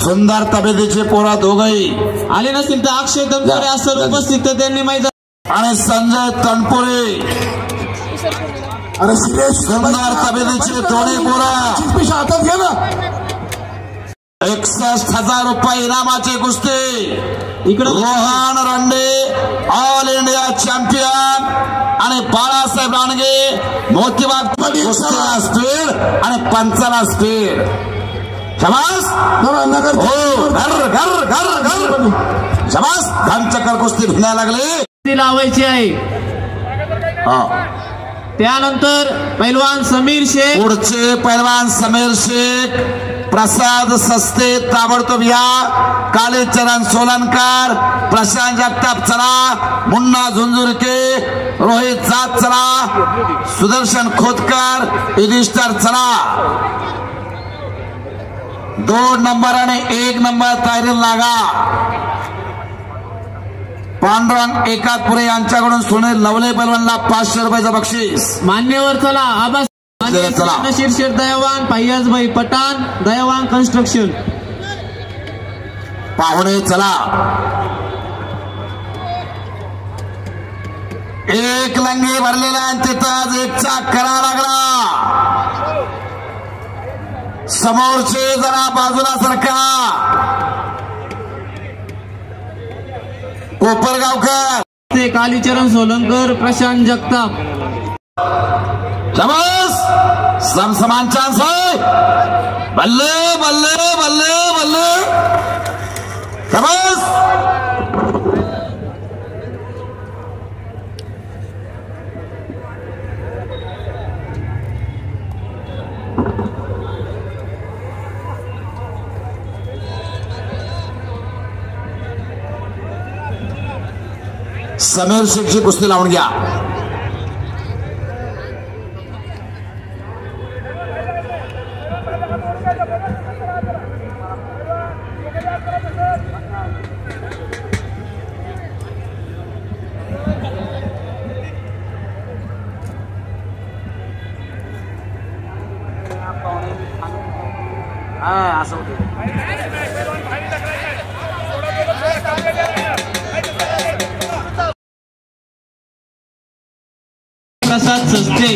सुंदर तब्येतीचे पोरा दोघही आले नसतील तर अक्षय तनपुरे असं उपस्थित त्यांनी माहिती आणि संजय तनपुरे अरे सुंदर तब्येतीचे दोन्ही पोरा हातात घे ना 61,000 रुपये इनामाचे कुस्ती इकडे रोहन रंडे ऑल इंडिया चॅम्पियन आणि बाळासाहेब रानगे मोतीबाग कुस्तीला स्पीड आणि पंचाला स्पीड शबास हो घर घर घर घर शबास धनचक्कर कुस्ती भिनायला लागली लावायची आहे त्यानंतर पैलवान समीर शेख पुढचे पैलवान समीर शेख प्रसाद सस्ते ताबडतोब या कालीचरण सोलनकर प्रशांत जगताप चला मुन्ना झुंझुरके रोहित जात चला सुदर्शन खोतकर युधिष्ठर चला 2 नंबर आणि 1 नंबर तयारीला लागा पांडुरंग एकातपुरे यांच्याकडून सुनील नवले पैलवानला 500 रुपयाचं बक्षीस मान्यवर चला आबास शीर्षक दयावान फैयाजभाई पठाण दयावान कन्स्ट्रक्शन पाहुणे चला एक लंगी भरलेला आणि तिथं आज एक चाक करा लागला समोरचे जरा बाजूला सरका कोपरगावकर ते कालीचरण सोलंकर प्रशांत जगताप शबास समान चान्स आहे बल्ले बल्ले बल्ले बल्ले शबास समीर शेखची कुस्ती लावून घ्या प्रसाद सस्ते